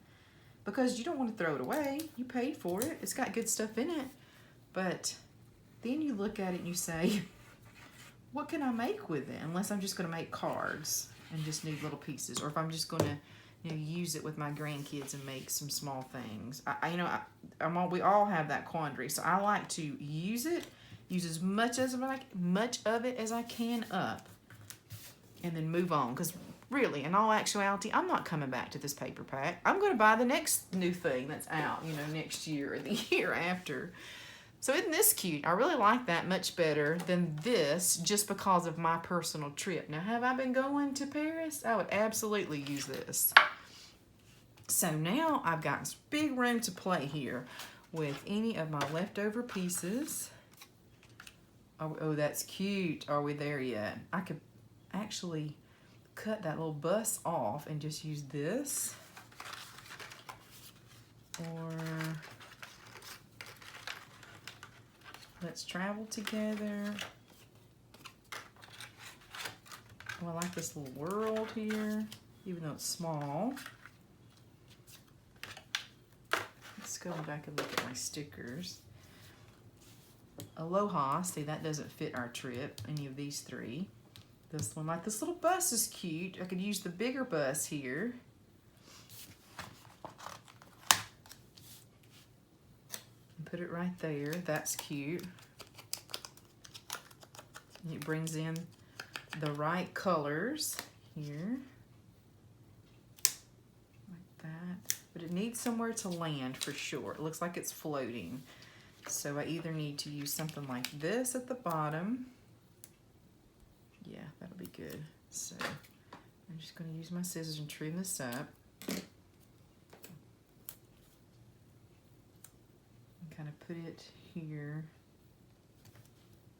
Speaker 1: because you don't want to throw it away. You paid for it. It's got good stuff in it. But then you look at it and you say, what can I make with it? Unless I'm just going to make cards and just need little pieces. Or if I'm just going to use it with my grandkids and make some small things. We all have that quandary. So I like to use as much of it as I can up, and then move on. Because really, in all actuality, I'm not coming back to this paper pack. I'm going to buy the next new thing that's out, next year or the year after. So isn't this cute? I really like that much better than this, just because of my personal trip. Now, have I been going to Paris? I would absolutely use this. So now I've got this big room to play here with any of my leftover pieces. Oh, that's cute. Are we there yet? I could actually cut that little bus off and just use this. Or let's travel together. Oh, I like this little world here, even though it's small. Let's go back and look at my stickers. Aloha, see, that doesn't fit our trip, any of these 3. This one, like this little bus is cute. I could use the bigger bus here. And put it right there. That's cute. And it brings in the right colors here. Like that. But it needs somewhere to land for sure. It looks like it's floating. So I either need to use something like this at the bottom. Yeah, that'll be good. So I'm just going to use my scissors and trim this up. And kind of put it here.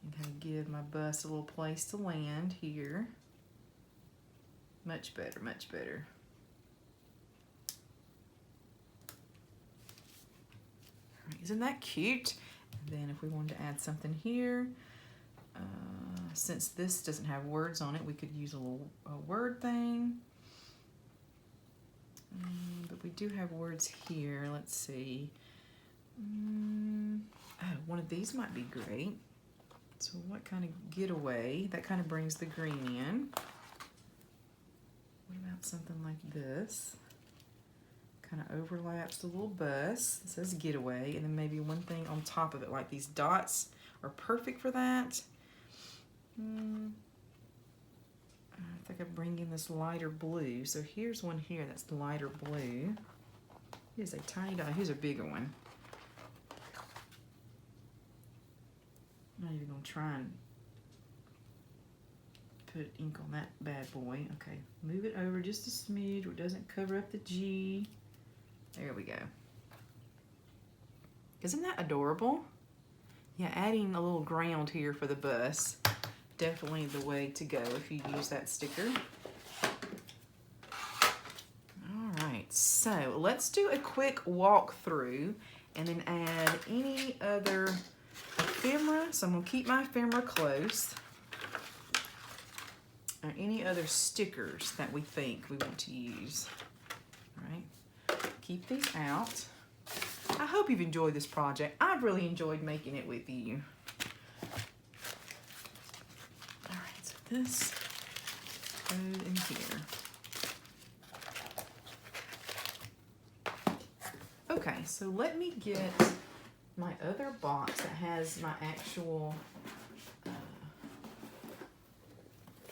Speaker 1: And kind of give my bus a little place to land here. Much better, much better. Isn't that cute? And then if we wanted to add something here, since this doesn't have words on it, we could use a word thing. But we do have words here. Let's see. Oh, one of these might be great. So what kind of getaway? That kind of brings the green in. What about something like this? Kind of overlaps the little bus. It says getaway, and then maybe one thing on top of it, like these dots are perfect for that. I think I bring in this lighter blue. So here's one here that's lighter blue. Here's a tiny dot. Here's a bigger one. I'm not even gonna try and put ink on that bad boy. Okay, move it over just a smidge where it doesn't cover up the G. There we go. Isn't that adorable? Yeah, adding a little ground here for the bus. Definitely the way to go if you use that sticker. All right, so let's do a quick walkthrough and then add any other ephemera. So I'm gonna keep my ephemera close. Or any other stickers that we think we want to use. All right, keep these out. I hope you've enjoyed this project. I've really enjoyed making it with you. All right, so this goes in here. Okay, so let me get my other box that has my actual,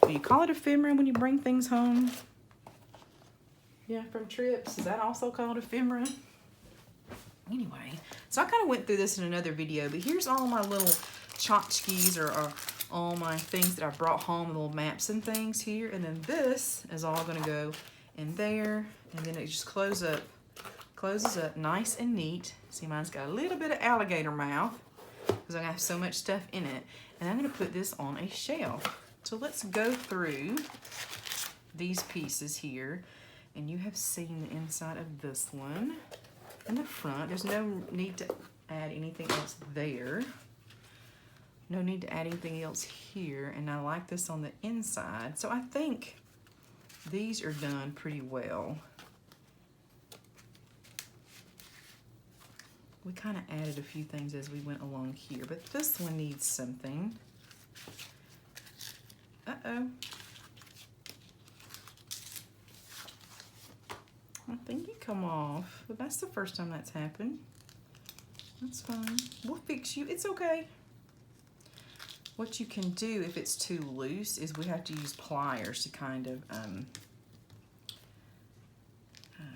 Speaker 1: do you call it ephemera when you bring things home? Yeah, from trips. Is that also called ephemera? Anyway, so I kind of went through this in another video, but here's all my little tchotchkes or all my things that I brought home, little maps and things here. And then this is all going to go in there, and then it just closes up nice and neat. See, mine's got a little bit of alligator mouth because I have so much stuff in it. And I'm going to put this on a shelf. So let's go through these pieces here. And you have seen the inside of this one and the front. There's no need to add anything else there. No need to add anything else here. And I like this on the inside. So I think these are done pretty well. We kind of added a few things as we went along here, but this one needs something. Uh-oh. I think you come off, but that's the first time that's happened. That's fine. We'll fix you. It's okay. What you can do if it's too loose is we have to use pliers to kind of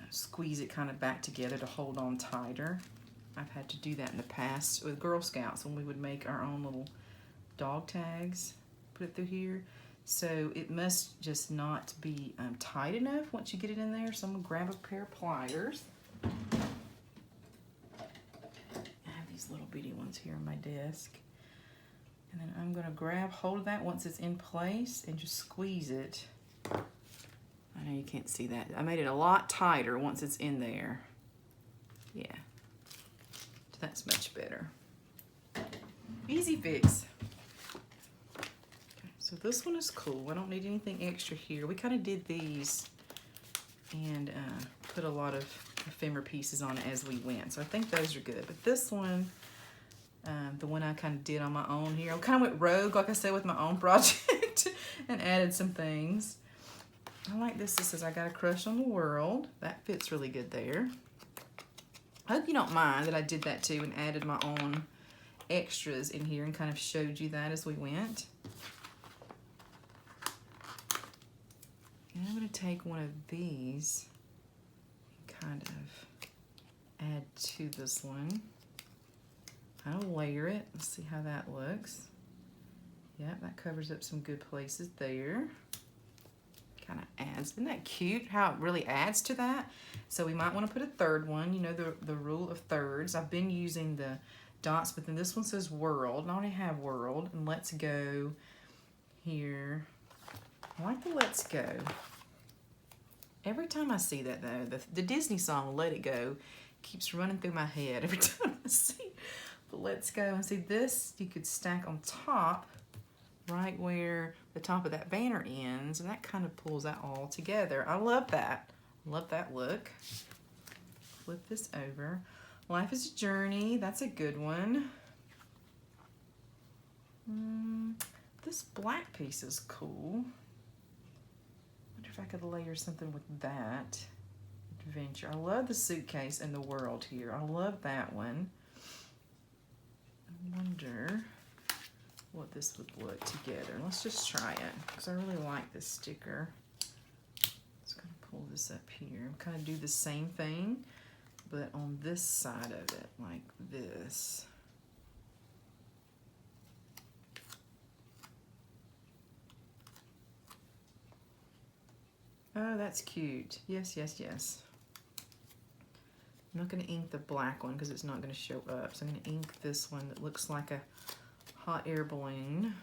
Speaker 1: squeeze it kind of back together to hold on tighter. I've had to do that in the past with Girl Scouts when we would make our own little dog tags, put it through here. So it must just not be tight enough once you get it in there. So I'm gonna grab a pair of pliers. I have these little bitty ones here on my desk. And then I'm gonna grab hold of that once it's in place and just squeeze it. I know you can't see that. I made it a lot tighter once it's in there. Yeah. That's much better. Easy fix. Okay, so this one is cool. I don't need anything extra here. We kind of did these and put a lot of ephemera pieces on it as we went. So I think those are good. But this one, the one I kind of did on my own here, I kind of went rogue, like I said, with my own project and added some things. I like this. This says, I got a crush on the world. That fits really good there. I hope you don't mind that I did that too and added my own extras in here and kind of showed you that as we went. And I'm going to take one of these and kind of add to this one. I'll layer it. Let's see how that looks. Yep, that covers up some good places there. Kind of adds, isn't that cute how it really adds to that? So we might want to put a third one, you know, the rule of thirds. I've been using the dots, but then this one says world, and I already have world, and let's go here. I like the let's go. Every time I see that though, the Disney song Let It Go keeps running through my head every time I see the let's go. And see this, you could stack on top right where the top of that banner ends, and that kind of pulls that all together. I love that. Love that look. Flip this over. Life is a journey. That's a good one. This black piece is cool. Wonder if I could layer something with that. Adventure. I love the suitcase and the world here. I love that one. I wonder what this would look together. Let's just try it because I really like this sticker. Just gonna pull this up here. Kind of do the same thing, but on this side of it, like this. Oh, that's cute. Yes, yes, yes. I'm not going to ink the black one because it's not going to show up. So I'm going to ink this one that looks like a hot air balloon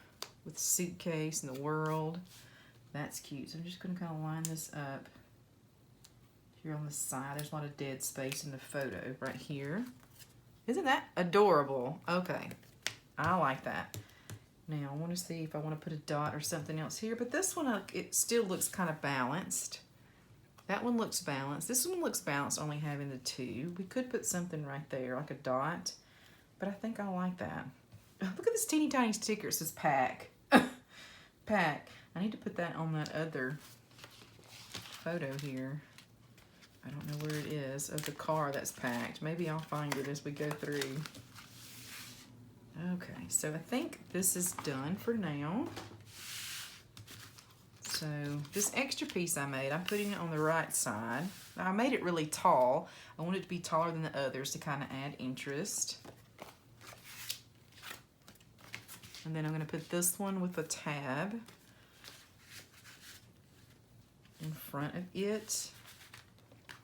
Speaker 1: with suitcase and the world. That's cute. So I'm just going to kind of line this up here on the side. There's a lot of dead space in the photo right here. Isn't that adorable? Okay. I like that. Now I want to see if I want to put a dot or something else here, but this one, it still looks kind of balanced. That one looks balanced. This one looks balanced, only having the two. We could put something right there, like a dot, but I think I like that. Look at this teeny tiny sticker. It says pack. Pack. I need to put that on that other photo here. I don't know where it is, of the car that's packed. Maybe I'll find it as we go through. Okay, so I think this is done for now. So this extra piece I made, I'm putting it on the right side. Now, I made it really tall. I want it to be taller than the others to kind of add interest. And then I'm going to put this one with a tab in front of it.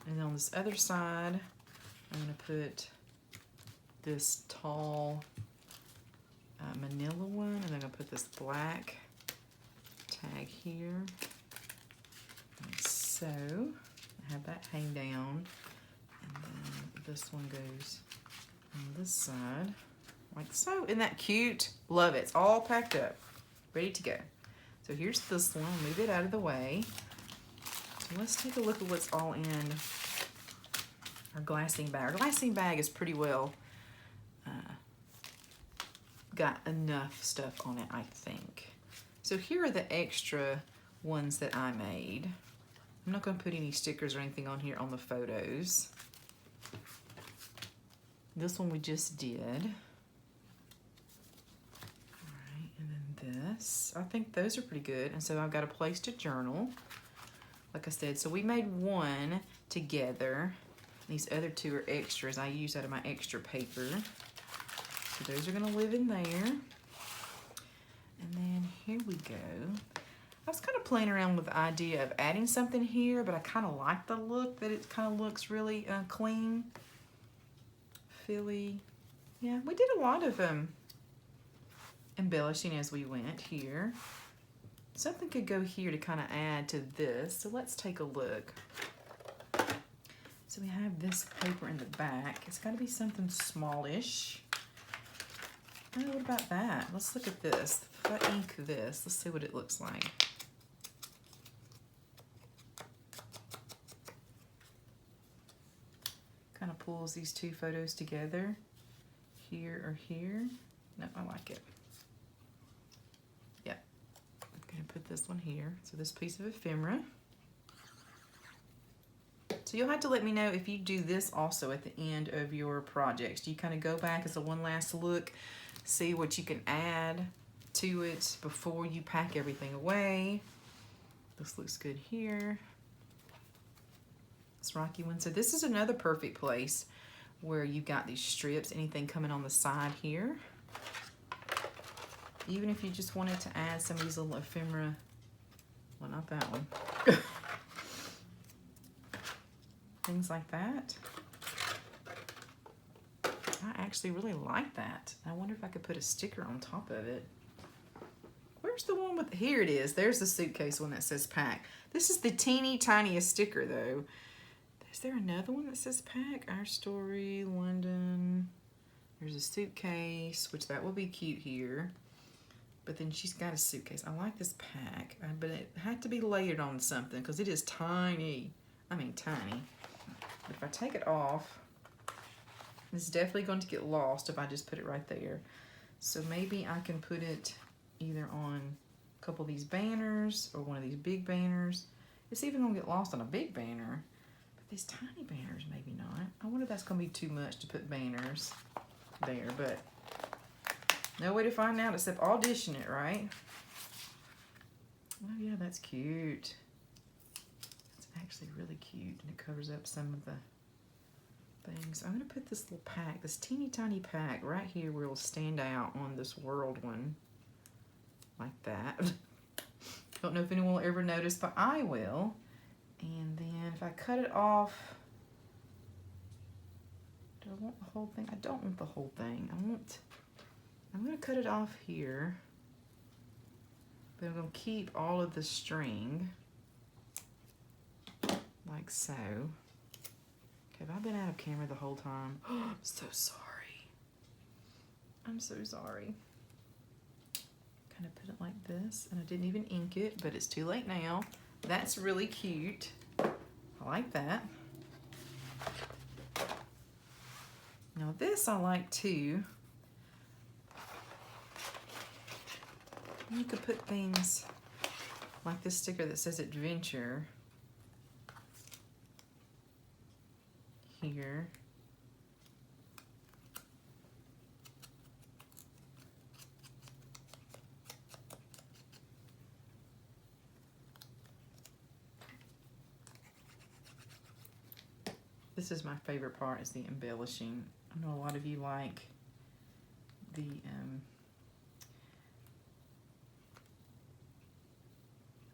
Speaker 1: And then on this other side, I'm going to put this tall manila one, and then I'm going to put this black tag here. Like so. I have that hang down. And then this one goes on this side. Like so. Isn't that cute? Love it. It's all packed up. Ready to go. So here's this one. Move it out of the way. So let's take a look at what's all in our glassine bag. Our glassine bag is pretty well got enough stuff on it, I think. So here are the extra ones that I made. I'm not going to put any stickers or anything on here on the photos. This one we just did. All right, and then this. I think those are pretty good. And so I've got a place to journal. Like I said, so we made one together. These other two are extras. I used out of my extra paper. So those are going to live in there. And then here we go. I was kind of playing around with the idea of adding something here, but I kind of like the look that it kind of looks really clean. Philly. Yeah, we did a lot of embellishing as we went here. Something could go here to kind of add to this. So let's take a look. So we have this paper in the back. It's got to be something smallish. Oh, what about that? Let's look at this. If I ink this, let's see what it looks like. Kind of pulls these two photos together. Here or here. No, I like it. Yeah. I'm going to put this one here. So this piece of ephemera. So you'll have to let me know if you do this also at the end of your projects. Do you kind of go back as a one last look, see what you can add to it before you pack everything away? This looks good here. This rocky one. So this is another perfect place where you've got these strips, anything coming on the side here. Even if you just wanted to add some of these little ephemera, well, not that one. Things like that. I actually really like that. I wonder if I could put a sticker on top of it. Where's the one with, here it is. There's the suitcase one that says pack. This is the teeny tiniest sticker though. Is there another one that says pack? Our Story, London. There's a suitcase, which that will be cute here. But then she's got a suitcase. I like this pack, but it had to be layered on something because it is tiny. I mean tiny. If I take it off, It's definitely going to get lost if I just put it right there. So maybe I can put it either on a couple of these banners or one of these big banners. It's even going to get lost on a big banner. But these tiny banners, maybe not. I wonder if that's going to be too much to put banners there, but no way to find out except audition it, right? Oh yeah, that's cute. It's actually really cute, and it covers up some of the things. I'm going to put this little pack, this teeny tiny pack right here where it'll stand out on this world one. Like that. Don't know if anyone will ever notice, but I will. And then if I cut it off, do I want the whole thing? I don't want the whole thing. I'm going to cut it off here. But I'm going to keep all of the string. Like so. Okay, have I been out of camera the whole time? Oh, I'm so sorry. I'm so sorry. Kind of put it like this, and I didn't even ink it, but it's too late now. That's really cute. I like that. Now this I like too. You could put things like this sticker that says adventure here. This is my favorite part, is the embellishing. I know a lot of you like the I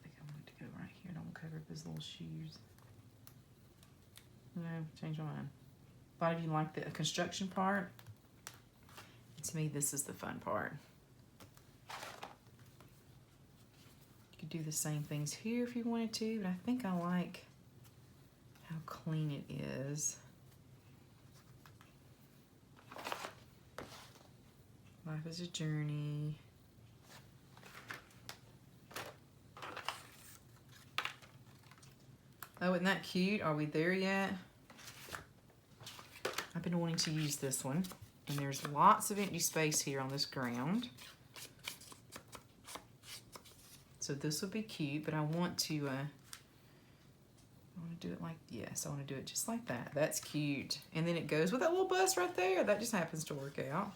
Speaker 1: think I want it to go right here. Don't cover up his little shoes. No, change my mind. A lot of you like the construction part. And to me, this is the fun part. You could do the same things here if you wanted to, but I think I like how clean it is. Life is a journey. Oh, isn't that cute? Are we there yet? I've been wanting to use this one, and there's lots of empty space here on this ground. So this will be cute, but I want to do it like, yes, I want to do it just like that. That's cute. And then it goes with that little bus right there. That just happens to work out.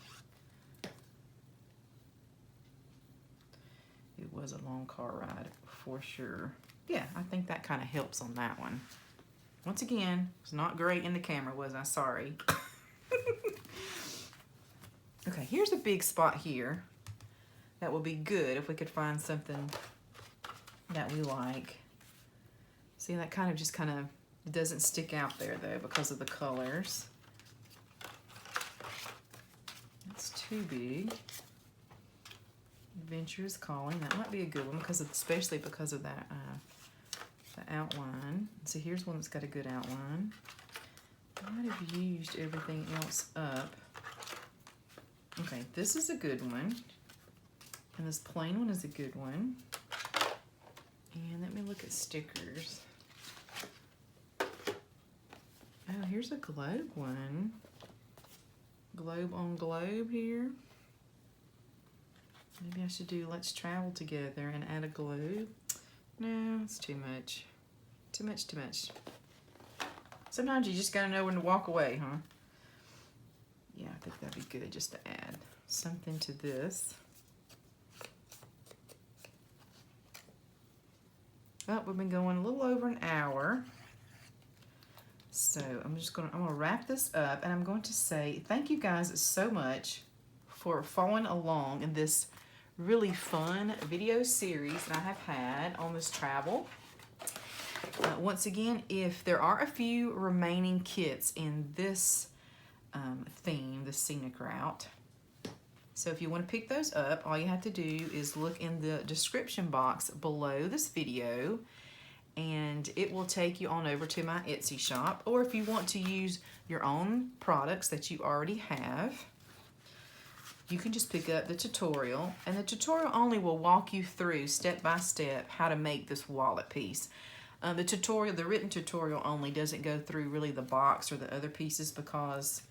Speaker 1: It was a long car ride for sure. Yeah, I think that kind of helps on that one. Once again, it's not great in the camera, was I? Sorry. Okay, here's a big spot here. That will be good if we could find something that we like. See, that kind of it doesn't stick out there though because of the colors. It's too big. Adventure is calling. That might be a good one especially because of that the outline. So here's one that's got a good outline. I might have used everything else up. Okay, this is a good one. And this plain one is a good one. And let me look at stickers. Oh, here's a globe one. Globe on globe here. Maybe I should do Let's Travel Together and add a globe. No, it's too much. Too much, too much. Sometimes you just gotta know when to walk away, huh? Yeah, I think that'd be good just to add something to this. Oh, we've been going a little over an hour. So I'm gonna wrap this up, and I'm going to say thank you guys so much for following along in this really fun video series that I have had on this travel. Once again, if there are a few remaining kits in this theme, the scenic route, so if you want to pick those up, all you have to do is look in the description box below this video, and it will take you on over to my Etsy shop. Or if you want to use your own products that you already have, you can just pick up the tutorial, and the tutorial only will walk you through step by step how to make this wallet piece. The written tutorial only doesn't go through really the box or the other pieces because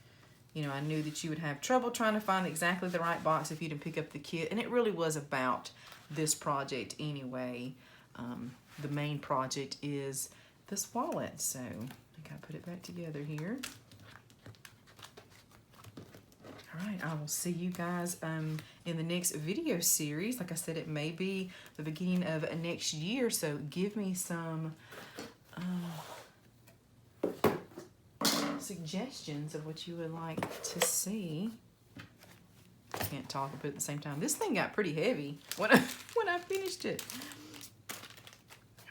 Speaker 1: You know, I knew that you would have trouble trying to find exactly the right box if you didn't pick up the kit, and it really was about this project anyway. The main project is this wallet, so I gotta put it back together here. All right, I will see you guys in the next video series. Like I said, it may be the beginning of next year, so give me some suggestions of what you would like to see. Can't talk and put it at the same time. This thing got pretty heavy when I finished it.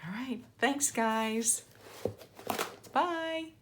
Speaker 1: All right, thanks guys. Bye.